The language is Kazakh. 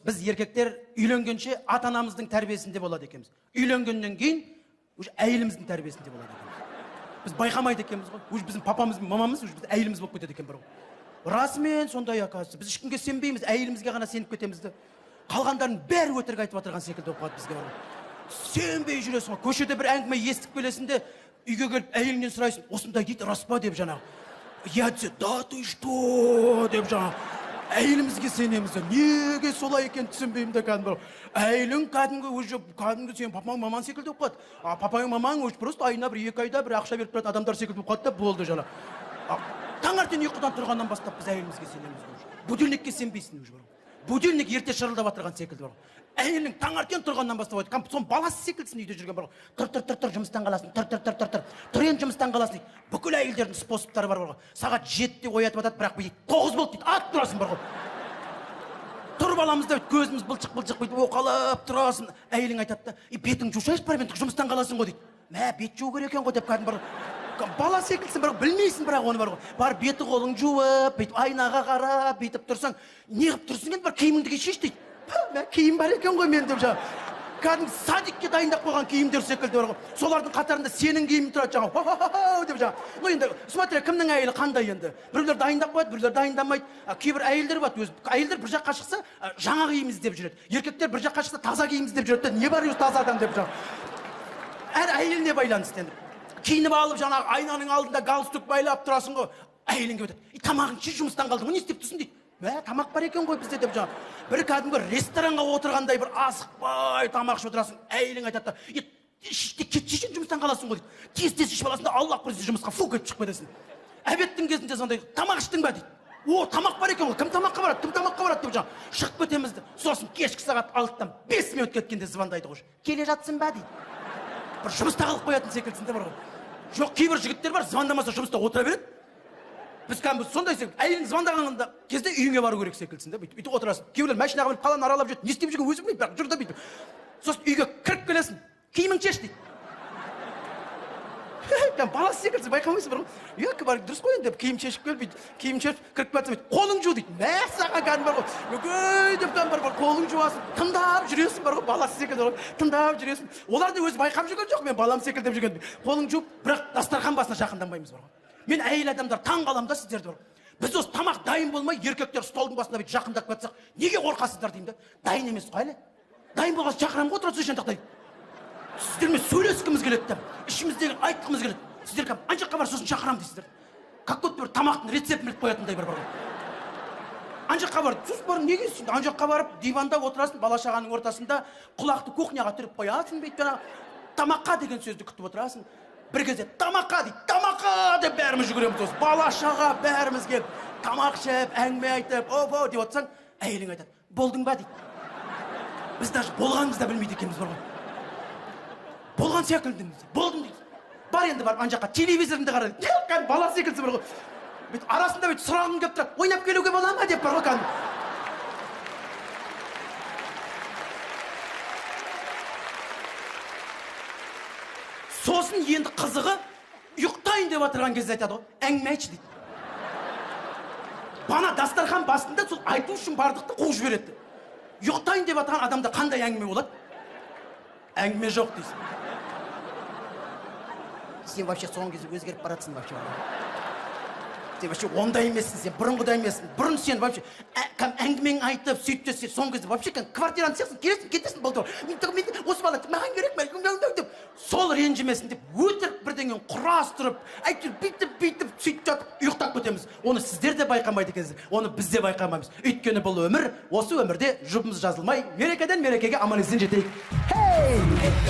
Biz еркектер үйленгенше ата-анамыздың тәрбиесінде болады екенбіз. Үйленгеннен кейін уже әйеліміздің тәрбиесінде болады екенбіз. Біз байқамайды екенбіз ғой. Уже біздің папамыз бен мамамыз уже біз әйеліміз болып кетеді екен бір ғой. Расымен сондай оказывается. Біз ешкімге сенбейміз, әйелімізге ғана сеніп кетеміз де. Қалғандардың бәрі өтірік айтып отырған секілді болып қалады бізге. Сенбей жүресің ғой. Көшеде бір әңгіме естіп келесің де, үйге келіп әйеліңнен сұрайсың, осындай дейді, рас па деп жаңағы. Я десе, да ты что деп жаңағы. Әйелімізге сенеміз де. Неге солай екен түсінбеймін де кәдімгі. Әйелің кәдімгі сен папаң мамаң секілді болып қалады. Папаң мамаң просто айына бір 2 айда бір ақша беріп тұратын адамдар секілді болып қалады да болды жаңағы. Таңертең ұйқыдан тұрғаннан бастап біз әйелімізге сенеміз. Будильникке сенбейсің уже. Будильник ерте шырылдап отырған секілді бар. Әйелің таңертең тұрғаннан бастап айтқан, сон баласы секілдісін үйде жүрген бар. Тұр, жұмыстан қаласың. Тұр енді жұмыстан қаласың дейді. Бүкіл әйелдердің способтары бар ғой. Сағат 7-те оятып атады, бірақ бүйтіп 9 болды дейді. Ат тұрасың бар ғой. Тұр баламыз да көзіміз былчық бүйтіп оқалап тұрасың. Әйелің айтады да, бетің жусайшы бар, мен жұмыстан қаласың ғой дейді. Мә, бет жуу керек екен ғой деп кәдім бар. Бала секілсің, бірақ білмейсің, бірақ оны бар ғой. Бар беті қолың жуып, бүйтіп айнаға қарап, бүйтіп тұрсаң, не қылып тұрсың енді бар киіміңді шеш дейді. Мә, киім бар екен ғой мен деп жаңағы. Кәдімгі садикке дайындап қойған киімдер секілді бар ғой. Солардың қатарында сенің киімің тұрады жаңағы. Деп жаңағы. Ну енді, смотри, кімнің әйелі қандай енді? Біреулер дайындап қояды, біреулер дайындамайды. Кейбір әйелдер бар, өз әйелдер бір жаққа шықса, жаңа киім іздеп жүреді. Еркектер бір жаққа шықса, таза киім іздеп жүреді. Не бар өзі таза адам деп жаңағы. Әр әйеліне байланысты енді. Киініп алып жаңағы айнаның алдында галстук байлап тұрасың ғой. Әйеліңге өтеді. Тамағың ше, жұмыстан қалдың ғой, не істеп тұрсың дейді. Мә, тамақ бар екен ғой бізде деп жаңағы. Бір кәдімгі ресторанға отырғандай бір асықпай тамақ ішіп отырасың. Әйелің айтады да, кетші жұмыстан қаласың ғой дейді. Тез ішіп аласың да, Аллах көрсін жұмысқа фу кетіп шығып кетесің. Әбеттің кезінде сондай тамақ іштің ба дейді. О, тамақ бар екен ғой. Кім тамаққа барады деп жаңағы. Шығып кетеміз де. Сосын кешкі сағат 6-тан 5 минут кеткенде звондайды ғой. Келе жатсың ба дейді. Бір жұмыста қалып қоятын секілдісің де бар ғой. Жоқ, кейбір жігіттер бар, звондамаса жұмыста отыра береді. Біз кәдімгі сондай секілді, әйелің звондағанда кезде үйіңе бару керек секілдісің да, бүйтіп отырасың. Кейбіреулер машинаға мініп қаланы аралап жүреді, не істеп жүрген өзі білмейді, бірақ жүр да бүйтіп. Сосын үйге кіріп келесің, киімің шеш дейді. Баласы секілдісің, байқамайсың бар ғой. Екі бар, дұрыс қой енді деп киім шешіп кел, бүйтіп, киім шешіп кіріп келсең, қолың жу дейді. Мә, саған кәдімгі бар ғой. Өгей деп бар ғой, қолың жуасың, тыңдап жүресің бар ғой, баласы секілді ғой, тыңдап жүресің. Олар да өзі байқап жүрген жоқ, мен балам секілді деп жүрген. Қолың жуып, бірақ дастархан басына жақындамаймыз бар ғой. Мен әйел адамдар таң қалам да сіздерді бар. Біз осы тамақ дайын болмай, еркектер столдың басына бүйтіп жақындап кетсек, неге қорқасыздар деймін да. Дайын емес қой әлі. Дайын болғанша шақырамын ғой, отыра тұрсайшы ентақтай. Сіздермен сөйлескіміз келеді де, ішіміздегі айтқымыз келеді. Сіздер кәдімгі ана жаққа бар, сосын шақырамын дейсіздер. Как будто бір тамақтың рецептін біліп қоятындай бір бар ғой. Ана жаққа бар, сосын бар, неге сен ана жаққа барып диванда отырасың, бала-шағаның ортасында, құлақты кухняға түріп қоясың, бүйтіп жаңағы тамаққа деген сөзді күтіп отырасың. Бір кезде тамаққа дейді, тамаққа деп бәріміз жүгіреміз осы. Бала-шаға бәріміз келіп, тамақ жеп, әңгіме айтып, оп-о деп отырсаң, әйелің айтады, болдың ба дейді. Біз даже болғанымызды да білмейді екенбіз бар ғой. Болған секілдіміз, болдым дейді. Бар енді барып ана жаққа телевизорыңды қара дейді. Кәдімгі бала секілдісі бар ғой. Бүйтіп арасында бүйтіп сұрағың келіп тұрады, ойнап келуге бола ма деп бар ғой кәдімгі. Сосын енді қызығы ұйықтайын деп отырған кезде айтады ғой, әңгіме айтшы дейді. Бана дастархан басында сол айту үшін бардықты қуып жібереді. Ұйықтайын деп отырған адамда қандай әңгіме болады? Әңгіме жоқ дейсің. Сен вообще соңғы кезде өзгеріп баратсың вообще. Сен вообще ондай емессің, сен бұрынғыдай емессің. Бұрын сен вообще әңгімең айтып, сөйтіп сен соңғы кезде вообще квартираны сияқсың, келесің, кетесің болды. Мен осы бала маған керек деп сол ренжімесін деп өтірік бірдеңені құрастырып, әйтеуір бүйтіп сөйтіп жатып ұйықтап кетеміз. Оны сіздер де байқамайды екенсіздер, оны біз де байқамаймыз. Өйткені бұл өмір, осы өмірде жұбымыз жазылмай, мерекеден мерекеге аман есен жетейік. Хей!